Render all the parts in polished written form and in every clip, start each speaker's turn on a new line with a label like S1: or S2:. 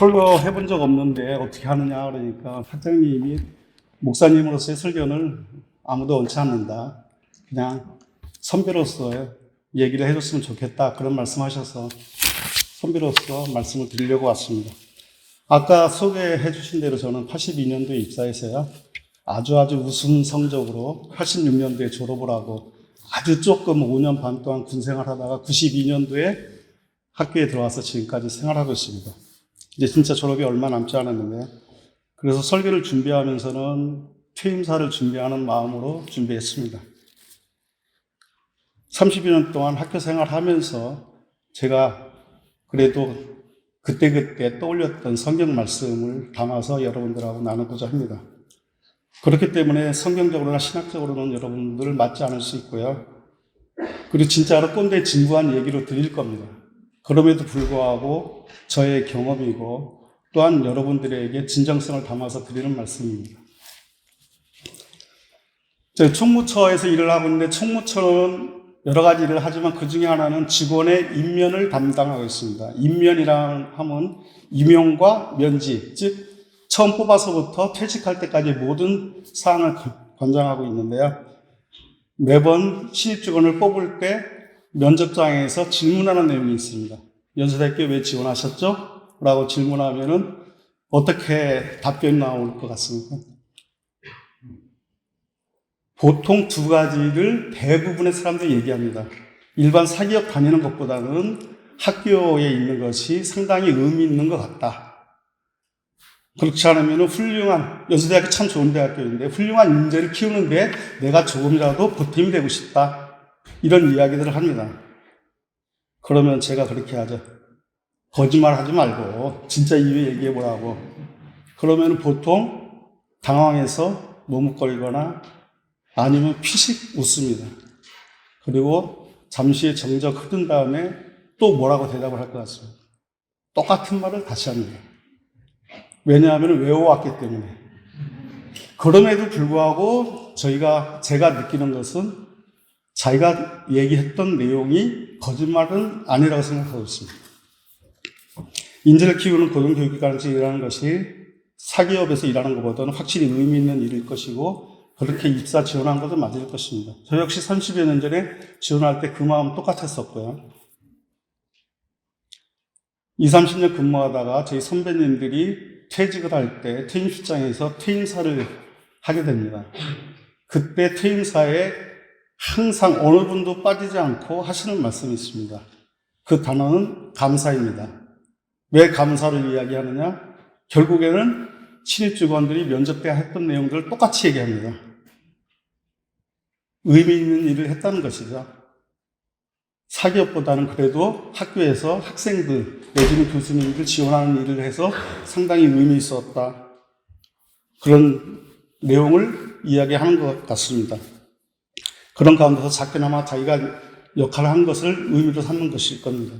S1: 설교 해본 적 없는데 어떻게 하느냐 그러니까 학장님이 목사님으로서의 설교는 아무도 원치 않는다. 그냥 선배로서 얘기를 해줬으면 좋겠다. 그런 말씀하셔서 선배로서 말씀을 드리려고 왔습니다. 아까 소개해 주신 대로 저는 82년도에 입사해서요. 아주 우수한 성적으로 86년도에 졸업을 하고 아주 조금 5년 반 동안 군 생활하다가 92년도에 학교에 들어와서 지금까지 생활하고 있습니다. 이제 진짜 졸업이 얼마 남지 않았는데 그래서 설교를 준비하면서는 퇴임사를 준비하는 마음으로 준비했습니다. 30여 년 동안 학교 생활하면서 제가 그래도 그때 떠올렸던 성경 말씀을 담아서 여러분들하고 나누고자 합니다. 그렇기 때문에 성경적으로나 신학적으로는 여러분들 맞지 않을 수 있고요. 그리고 진짜로 꼰대 진부한 얘기로 드릴 겁니다. 그럼에도 불구하고 저의 경험이고 또한 여러분들에게 진정성을 담아서 드리는 말씀입니다. 제가 총무처에서 일을 하고 있는데 총무처는 여러 가지 일을 하지만 그 중에 하나는 직원의 임면을 담당하고 있습니다. 임면이라 하면 임용과 면직, 즉 처음 뽑아서부터 퇴직할 때까지 모든 사항을 관장하고 있는데요. 매번 신입 직원을 뽑을 때 면접장에서 질문하는 내용이 있습니다. 연세대학교 왜 지원하셨죠? 라고 질문하면은 어떻게 답변이 나올 것 같습니까? 보통 두 가지를 대부분의 사람들이 얘기합니다. 일반 사기업 다니는 것보다는 학교에 있는 것이 상당히 의미 있는 것 같다. 그렇지 않으면 훌륭한, 연세대학교 참 좋은 대학교인데 훌륭한 인재를 키우는데 내가 조금이라도 보탬이 되고 싶다. 이런 이야기들을 합니다. 그러면 제가 그렇게 하죠. 거짓말 하지 말고 진짜 이유 얘기해 보라고. 그러면 보통 당황해서 머뭇거리거나 아니면 피식 웃습니다. 그리고 잠시 정적 흐른 다음에 또 뭐라고 대답을 할 것 같습니다. 똑같은 말을 다시 합니다. 왜냐하면 외워왔기 때문에. 그럼에도 불구하고 제가 느끼는 것은 자기가 얘기했던 내용이 거짓말은 아니라고 생각하고 있습니다. 인재를 키우는 고등교육기관에서 일하는 것이 사기업에서 일하는 것보다는 확실히 의미 있는 일일 것이고 그렇게 입사 지원한 것도 맞을 것입니다. 저 역시 30여 년 전에 지원할 때 그 마음 똑같았었고요. 20, 30년 근무하다가 저희 선배님들이 퇴직을 할 때 퇴임식장에서 퇴임사를 하게 됩니다. 그때 퇴임사에 항상 어느 분도 빠지지 않고 하시는 말씀이 있습니다. 그 단어는 감사입니다. 왜 감사를 이야기하느냐? 결국에는 신입 직원들이 면접 때 했던 내용들을 똑같이 얘기합니다. 의미 있는 일을 했다는 것이죠. 사기업보다는 그래도 학교에서 학생들 내지는 교수님들 지원하는 일을 해서 상당히 의미 있었다. 그런 내용을 이야기하는 것 같습니다. 그런 가운데서 작게나마 자기가 역할을 한 것을 의미로 삼는 것일 겁니다.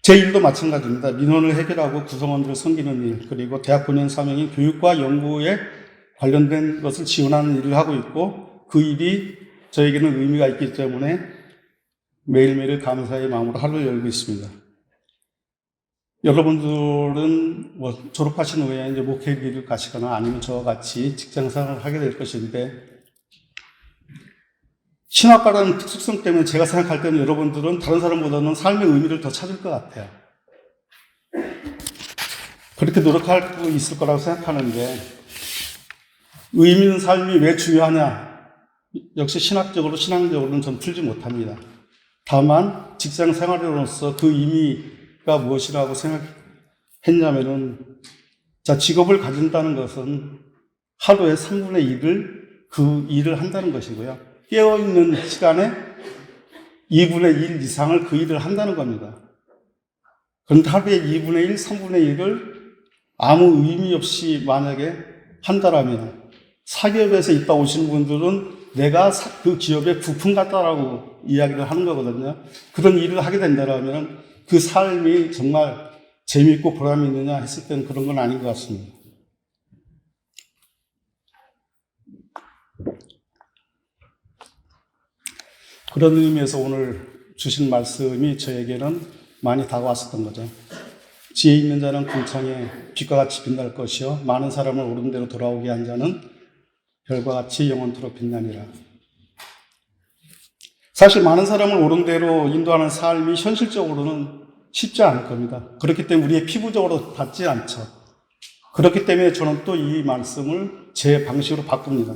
S1: 제 일도 마찬가지입니다. 민원을 해결하고 구성원들을 섬기는 일, 그리고 대학 본연 사명인 교육과 연구에 관련된 것을 지원하는 일을 하고 있고 그 일이 저에게는 의미가 있기 때문에 매일매일 감사의 마음으로 하루를 열고 있습니다. 여러분들은 졸업하신 후에 이제 목회길을 가시거나 아니면 저와 같이 직장생활을 하게 될 것인데 신학과라는 특수성 때문에 제가 생각할 때는 여러분들은 다른 사람보다는 삶의 의미를 더 찾을 것 같아요. 그렇게 노력할 수 있을 거라고 생각하는데 의미 있는 삶이 왜 중요하냐? 역시 신앙적으로는 전 풀지 못합니다. 다만 직장 생활으로서 그 의미가 무엇이라고 생각했냐면은 직업을 가진다는 것은 하루에 3분의 1을 그 일을 한다는 것이고요. 깨어있는 시간에 2분의 1 이상을 그 일을 한다는 겁니다. 그런데 하루에 2분의 1, 3분의 1을 아무 의미 없이 만약에 한다라면 사기업에서 있다 오시는 분들은 내가 그 기업의 부품 같다라고 이야기를 하는 거거든요. 그런 일을 하게 된다면 그 삶이 정말 재미있고 보람이 있느냐 했을 때는 그런 건 아닌 것 같습니다. 그런 의미에서 오늘 주신 말씀이 저에게는 많이 다가왔었던 거죠. 지혜 있는 자는 궁창에 빛과 같이 빛날 것이요 많은 사람을 옳은 대로 돌아오게 한 자는 별과 같이 영원토록 빛나니라. 사실 많은 사람을 옳은 대로 인도하는 삶이 현실적으로는 쉽지 않을 겁니다. 그렇기 때문에 우리의 피부적으로 닿지 않죠. 그렇기 때문에 저는 또 이 말씀을 제 방식으로 바꿉니다.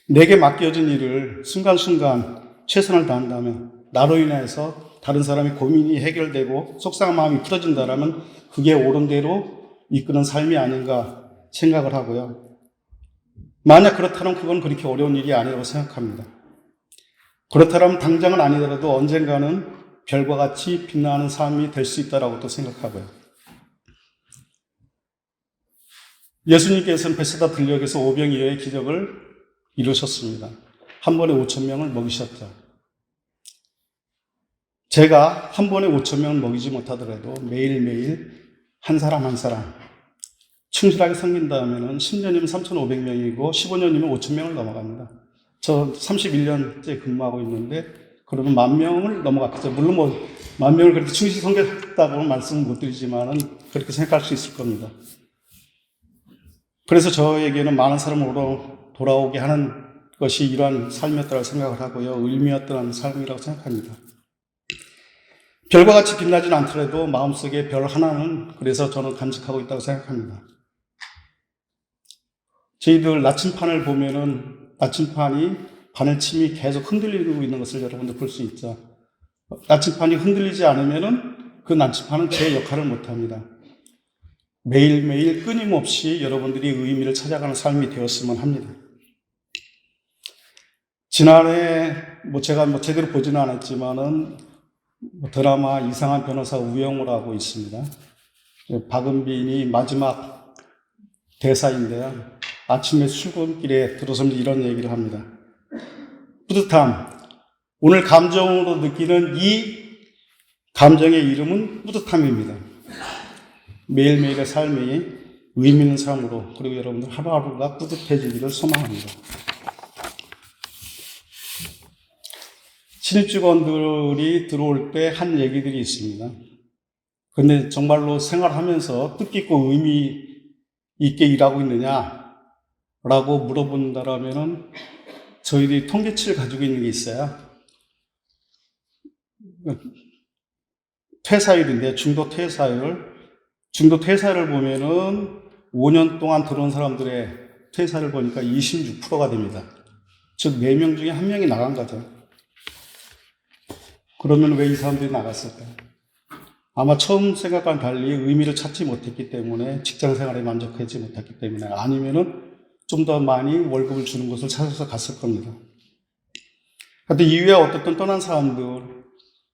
S1: 내게 맡겨진 일을 순간순간 최선을 다한다면 나로 인해서 다른 사람의 고민이 해결되고 속상한 마음이 풀어진다면 그게 옳은 대로 이끄는 삶이 아닌가 생각을 하고요. 만약 그렇다면 그건 그렇게 어려운 일이 아니라고 생각합니다. 그렇다면 당장은 아니더라도 언젠가는 별과 같이 빛나는 삶이 될 수 있다고 또 생각하고요. 예수님께서는 베세다 들녘에서 오병이어의 기적을 이루셨습니다. 한 번에 5,000명을 먹이셨죠. 제가 한 번에 5,000명을 먹이지 못하더라도 매일매일 한 사람 한 사람 충실하게 섬긴다면 10년이면 3,500명이고 15년이면 5,000명을 넘어갑니다. 저 31년째 근무하고 있는데 그러면 10,000명을 넘어갔겠죠. 물론 10,000명을 그렇게 충실히 섬겼다고 말씀은 못 드리지만은 그렇게 생각할 수 있을 겁니다. 그래서 저에게는 많은 사람으로 돌아오게 하는 것이 이러한 삶이었다고 생각을 하고요. 의미였던 삶이라고 생각합니다. 별과 같이 빛나지는 않더라도 마음속에 별 하나는 그래서 저는 간직하고 있다고 생각합니다. 저희들 나침판을 보면은 나침판이 바늘침이 계속 흔들리고 있는 것을 여러분들 볼 수 있죠. 나침판이 흔들리지 않으면은 그 나침판은 제 역할을 못합니다. 매일매일 끊임없이 여러분들이 의미를 찾아가는 삶이 되었으면 합니다. 지난해 제가 제대로 보지는 않았지만은 드라마 이상한 변호사 우영우를 하고 있습니다. 박은빈이 마지막 대사인데요. 아침에 출근길에 들어서면서 이런 얘기를 합니다. 뿌듯함. 오늘 감정으로 느끼는 이 감정의 이름은 뿌듯함입니다. 매일매일의 삶이 의미 있는 삶으로 그리고 여러분들 하루하루가 뿌듯해지기를 소망합니다. 신입 직원들이 들어올 때 한 얘기들이 있습니다. 근데 정말로 생활하면서 뜻깊고 의미 있게 일하고 있느냐라고 물어본다라면은 저희들이 통계치를 가지고 있는 게 있어요. 퇴사율인데 중도 퇴사율을 보면은 5년 동안 들어온 사람들의 퇴사를 보니까 26%가 됩니다. 즉 4명 중에 1명이 나간 거죠. 그러면 왜 이 사람들이 나갔을까요? 아마 처음 생각과는 달리 의미를 찾지 못했기 때문에 직장 생활에 만족하지 못했기 때문에 아니면은 좀 더 많이 월급을 주는 곳을 찾아서 갔을 겁니다. 근데 이후에 어떻든 떠난 사람들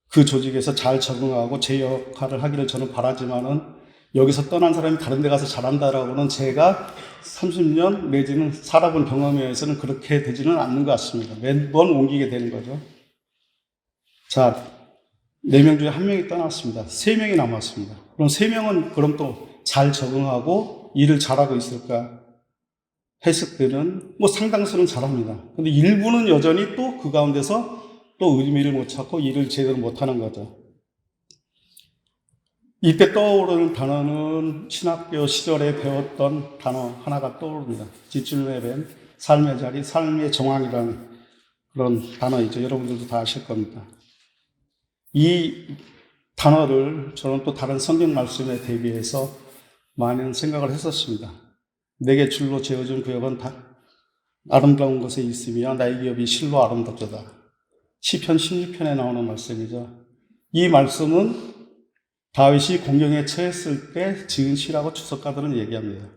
S1: 그 조직에서 잘 적응하고 제 역할을 하기를 저는 바라지만은 여기서 떠난 사람이 다른 데 가서 잘한다라고는 제가 30년 내지는 살아본 경험에 의해서는 그렇게 되지는 않는 것 같습니다. 매번 옮기게 되는 거죠. 자, 4명 중에 1명이 떠났습니다. 3명이 남았습니다. 그럼 3명은 그럼 또 잘 적응하고 일을 잘하고 있을까? 했을 때는 상당수는 잘합니다. 근데 일부는 여전히 또 그 가운데서 또 의미를 못 찾고 일을 제대로 못하는 거죠. 이때 떠오르는 단어는 신학교 시절에 배웠던 단어 하나가 떠오릅니다. 뒷줄에 삶의 자리, 삶의 정황이라는 그런 단어이죠. 여러분들도 다 아실 겁니다. 이 단어를 저는 또 다른 성경 말씀에 대비해서 많은 생각을 했었습니다. 내게 줄로 지어준 구역은 다 아름다운 곳에 있으며 나의 기업이 실로 아름답도다. 시편 16편에 나오는 말씀이죠. 이 말씀은 다윗이 공경에 처했을 때 지은 시라고 주석가들은 얘기합니다.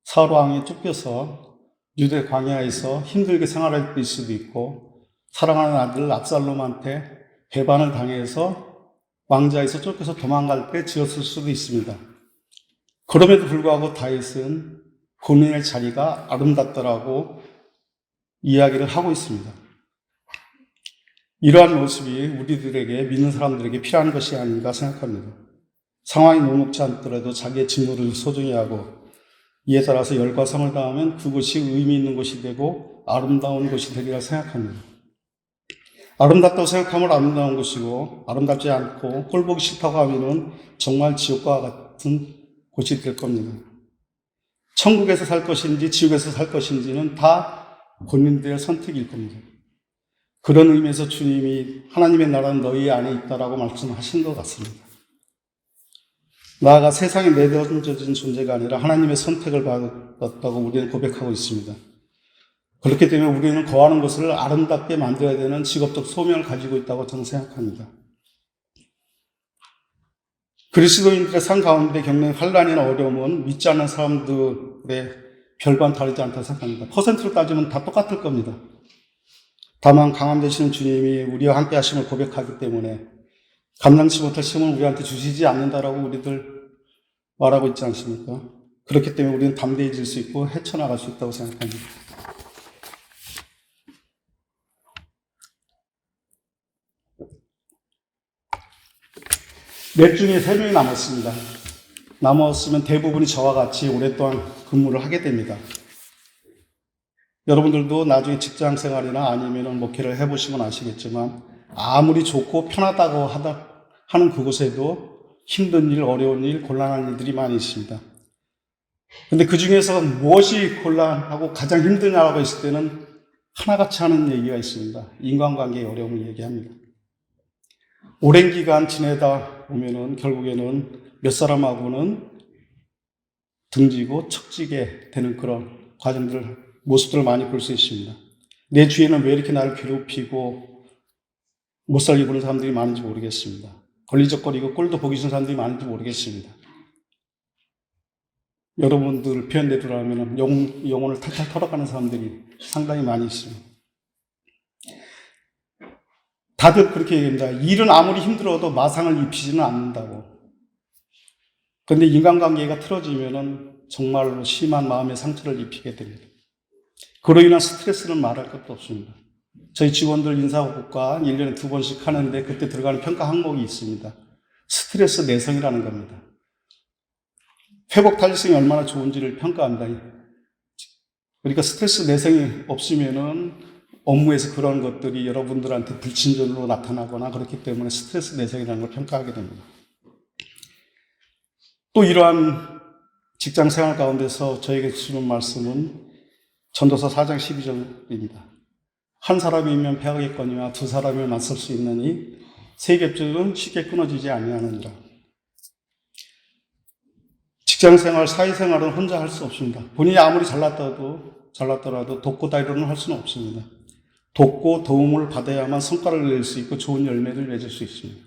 S1: 사울 왕이 쫓겨서 유대 광야에서 힘들게 생활할 수도 있고 사랑하는 아들 압살롬한테 배반을 당해서 왕자에서 쫓겨서 도망갈 때 지었을 수도 있습니다. 그럼에도 불구하고 다윗은 본인의 자리가 아름답다라고 이야기를 하고 있습니다. 이러한 모습이 우리들에게 믿는 사람들에게 필요한 것이 아닌가 생각합니다. 상황이 녹록지 않더라도 자기의 직무를 소중히 하고 이에 따라서 열과 성을 다하면 그곳이 의미 있는 곳이 되고 아름다운 곳이 되리라 생각합니다. 아름답다고 생각하면 아름다운 것이고 아름답지 않고 꼴 보기 싫다고 하면은 정말 지옥과 같은 곳이 될 겁니다. 천국에서 살 것인지 지옥에서 살 것인지는 다 본인들의 선택일 겁니다. 그런 의미에서 주님이 하나님의 나라는 너희 안에 있다라고 말씀하신 것 같습니다. 나아가 세상에 내던져진 존재가 아니라 하나님의 선택을 받았다고 우리는 고백하고 있습니다. 그렇기 때문에 우리는 거하는 것을 아름답게 만들어야 되는 직업적 소명을 가지고 있다고 저는 생각합니다. 그리스도인들의 삶 가운데 겪는 환난이나 어려움은 믿지 않는 사람들의 별반 다르지 않다고 생각합니다. 퍼센트로 따지면 다 똑같을 겁니다. 다만 강함 되시는 주님이 우리와 함께 하심을 고백하기 때문에 감당치 못할 시험을 우리한테 주시지 않는다라고 우리들 말하고 있지 않습니까? 그렇기 때문에 우리는 담대해질 수 있고 헤쳐나갈 수 있다고 생각합니다. 넷 중에 3명이 남았습니다. 남았으면 대부분이 저와 같이 오랫동안 근무를 하게 됩니다. 여러분들도 나중에 직장 생활이나 아니면 목회를 해보시면 아시겠지만 아무리 좋고 편하다고 하는 그곳에도 힘든 일, 어려운 일, 곤란한 일들이 많이 있습니다. 근데 그 중에서 무엇이 곤란하고 가장 힘드냐라고 했을 때는 하나같이 하는 얘기가 있습니다. 인간관계의 어려움을 얘기합니다. 오랜 기간 지내다 보면은 결국에는 몇 사람하고는 등지고 척지게 되는 그런 모습들을 많이 볼 수 있습니다. 내 주위에는 왜 이렇게 나를 괴롭히고 못 살게 구는 사람들이 많은지 모르겠습니다. 걸리적거리고 꼴도 보기 싫은 사람들이 많은지 모르겠습니다. 여러분들 표현대로 하면 영혼을 탈탈 털어가는 사람들이 상당히 많이 있습니다. 다들 그렇게 얘기합니다. 일은 아무리 힘들어도 마상을 입히지는 않는다고. 그런데 인간관계가 틀어지면은 정말로 심한 마음의 상처를 입히게 됩니다. 그로 인한 스트레스는 말할 것도 없습니다. 저희 직원들 인사고과 1년에 2번씩 하는데 그때 들어가는 평가 항목이 있습니다. 스트레스 내성이라는 겁니다. 회복 탄력성이 얼마나 좋은지를 평가합니다. 그러니까 스트레스 내성이 없으면은 업무에서 그런 것들이 여러분들한테 불친절로 나타나거나 그렇기 때문에 스트레스 내성이라는 걸 평가하게 됩니다. 또 이러한 직장 생활 가운데서 저에게 주는 말씀은 전도서 4장 12절입니다. 한 사람이면 패하겠거니와 두 사람이면 맞설 수 있느니 세 겹줄은 쉽게 끊어지지 아니하느니라. 직장 생활, 사회 생활은 혼자 할 수 없습니다. 본인이 아무리 잘났더라도 돕고 다이로는 할 수는 없습니다. 돕고 도움을 받아야만 성과를 낼 수 있고 좋은 열매를 맺을 수 있습니다.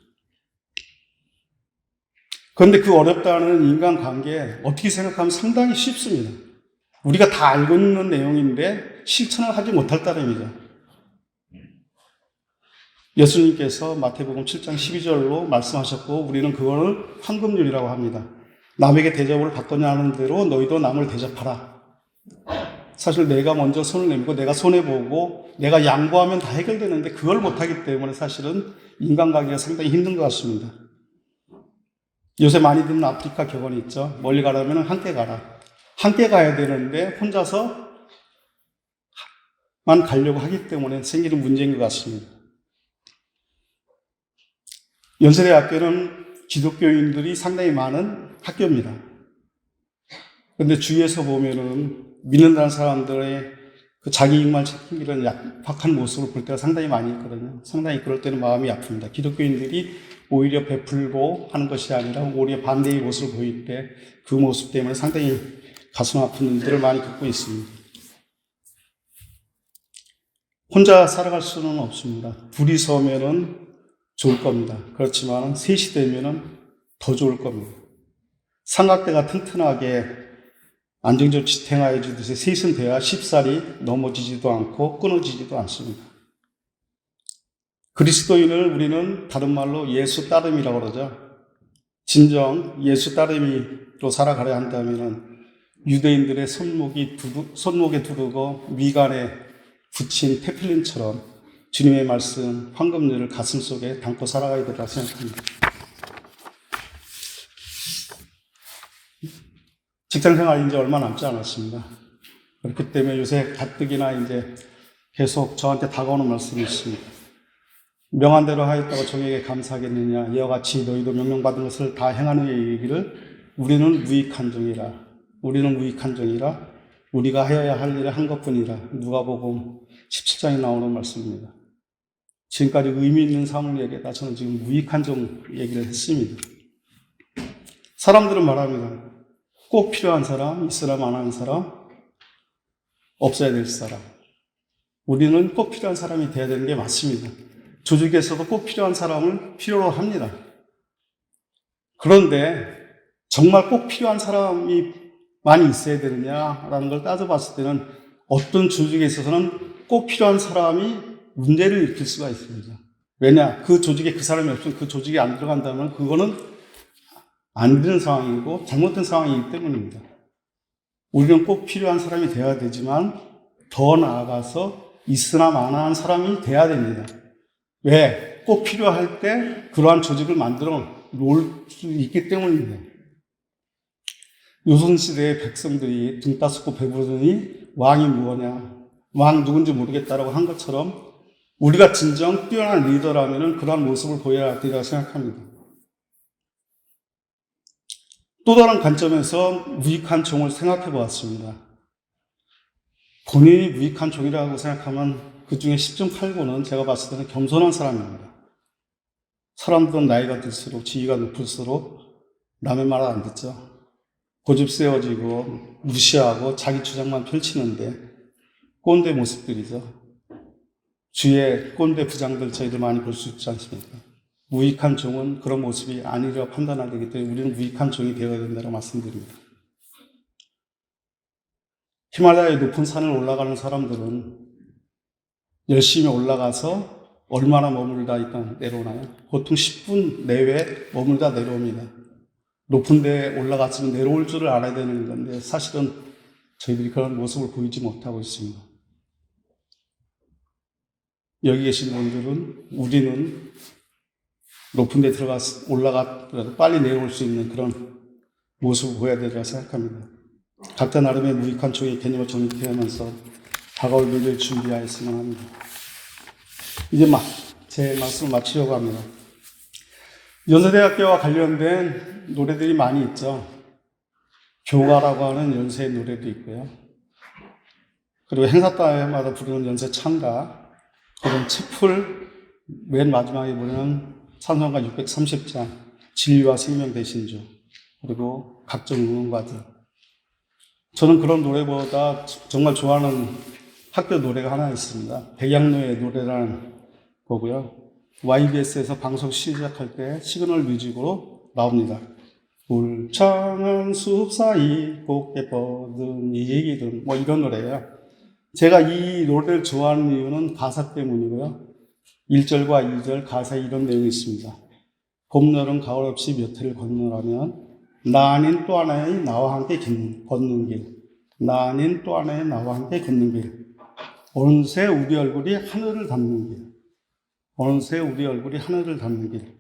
S1: 그런데 그 어렵다는 인간관계 어떻게 생각하면 상당히 쉽습니다. 우리가 다 알고 있는 내용인데 실천을 하지 못할 따름이죠. 예수님께서 마태복음 7장 12절로 말씀하셨고 우리는 그거를 황금률이라고 합니다. 남에게 대접을 받거냐 하는 대로 너희도 남을 대접하라. 사실 내가 먼저 손을 내밀고 내가 손해보고 내가 양보하면 다 해결되는데 그걸 못하기 때문에 사실은 인간관계가 상당히 힘든 것 같습니다. 요새 많이 듣는 아프리카 격언이 있죠. 멀리 가려면 함께 가라. 함께 가야 되는데 혼자서만 가려고 하기 때문에 생기는 문제인 것 같습니다. 연세대학교는 기독교인들이 상당히 많은 학교입니다. 그런데 주위에서 보면은 믿는다는 사람들의 그 자기 이익만 챙기는 약박한 모습을 볼 때가 상당히 많이 있거든요. 상당히 그럴 때는 마음이 아픕니다. 기독교인들이 오히려 베풀고 하는 것이 아니라 오히려 반대의 모습을 보일 때 그 모습 때문에 상당히 가슴 아픈 일들을 많이 겪고 있습니다. 혼자 살아갈 수는 없습니다. 둘이 서면은 좋을 겁니다. 그렇지만 셋이 되면은 더 좋을 겁니다. 삼각대가 튼튼하게 안정적으로 지탱하여 주듯이 셋은 돼야 쉽사리 넘어지지도 않고 끊어지지도 않습니다. 그리스도인을 우리는 다른 말로 예수 따름이라고 그러죠. 진정 예수 따름이로 살아가려 한다면 유대인들의 손목에 두르고 미간에 붙인 테필린처럼 주님의 말씀, 황금률을 가슴속에 담고 살아가야 된다고 생각합니다. 직장생활 이제 얼마 남지 않았습니다. 그렇기 때문에 요새 가뜩이나 이제 계속 저한테 다가오는 말씀이 있습니다. 명한 대로 하였다고 종에게 감사하겠느냐. 이와 같이 너희도 명령받은 것을 다 행하는 이의 얘기를 우리는 무익한 종이라. 우리는 무익한 종이라. 우리가 하여야 할 일을 한 것뿐이라. 누가복음 17장에 나오는 말씀입니다. 지금까지 의미 있는 삶을 얘기하다 저는 지금 무익한 종 얘기를 했습니다. 사람들은 말합니다. 꼭 필요한 사람, 있으나 안 하는 사람, 없어야 될 사람. 우리는 꼭 필요한 사람이 되어야 되는 게 맞습니다. 조직에서도 꼭 필요한 사람을 필요로 합니다. 그런데 정말 꼭 필요한 사람이 많이 있어야 되느냐라는 걸 따져봤을 때는 어떤 조직에 있어서는 꼭 필요한 사람이 문제를 일으킬 수가 있습니다. 왜냐? 그 조직에 그 사람이 없으면 그 조직에 안 들어간다면 그거는 안 되는 상황이고 잘못된 상황이기 때문입니다. 우리는 꼭 필요한 사람이 되어야 되지만 더 나아가서 있으나 마나한 사람이 되어야 됩니다. 왜? 꼭 필요할 때 그러한 조직을 만들어 놓을 수 있기 때문입니다. 요선시대의 백성들이 등 따스고 배부르더니 왕이 무엇냐? 왕 누군지 모르겠다라고 한 것처럼 우리가 진정 뛰어난 리더라면 그러한 모습을 보여야 되리라 생각합니다. 또 다른 관점에서 무익한 종을 생각해 보았습니다. 본인이 무익한 종이라고 생각하면 그 중에 10중 8구는 제가 봤을 때는 겸손한 사람입니다. 사람들은 나이가 들수록 지위가 높을수록 남의 말을 안 듣죠. 고집 세워지고 무시하고 자기 주장만 펼치는데 꼰대 모습들이죠. 주위에 꼰대 부장들 저희들 많이 볼 수 있지 않습니까? 무익한 종은 그런 모습이 아니라고 판단하기 때문에 우리는 무익한 종이 되어야 된다고 말씀드립니다. 히말라야의 높은 산을 올라가는 사람들은 열심히 올라가서 얼마나 머물다 있다 내려오나요? 보통 10분 내외 머물다 내려옵니다. 높은 데에 올라갔으면 내려올 줄을 알아야 되는 건데 사실은 저희들이 그런 모습을 보이지 못하고 있습니다. 여기 계신 분들은 우리는 높은 데 올라가더라도 빨리 내려올 수 있는 그런 모습을 보여야 되리라 생각합니다. 각자 나름의 무익한 종의 개념을 정립하면서 다가올 미래를 준비하였으면 합니다. 이제 제 말씀을 마치려고 합니다. 연세대학교와 관련된 노래들이 많이 있죠. 교가라고 하는 연세 노래도 있고요. 그리고 행사 때마다 부르는 연세 찬가, 그런 칡을 맨 마지막에 보면 찬송가 630장, 진리와 생명 되신 주, 그리고 각종 응원가들. 저는 그런 노래보다 정말 좋아하는 학교 노래가 하나 있습니다. 백양로의 노래라는 거고요. YBS에서 방송 시작할 때 시그널 뮤직으로 나옵니다. 울창한 숲 사이 곱게 뻗은 이기든 이런 노래예요. 제가 이 노래를 좋아하는 이유는 가사 때문이고요. 1절과 2절 가사에 이런 내용이 있습니다. 봄, 여름, 가을 없이 몇 해를 건너라면 나 아닌 또 하나의 나와 함께 걷는 길. 나 아닌 또 하나의 나와 함께 걷는 길. 어느새 우리 얼굴이 하늘을 닿는 길. 어느새 우리 얼굴이 하늘을 닿는 길.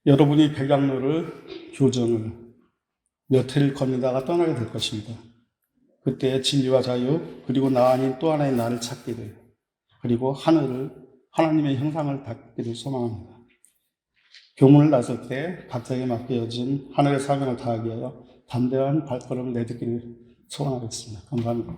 S1: 여러분이 백양로를, 교정을 몇 해를 걷는다가 떠나게 될 것입니다. 그때 진리와 자유, 그리고 나 아닌 또 하나의 나를 찾기를, 그리고 하나님의 형상을 닿기를 소망합니다. 교문을 나설 때 각자에게 맡겨진 하늘의 사명을 다하기 위하여 담대한 발걸음을 내딛기를 소망하겠습니다. 감사합니다.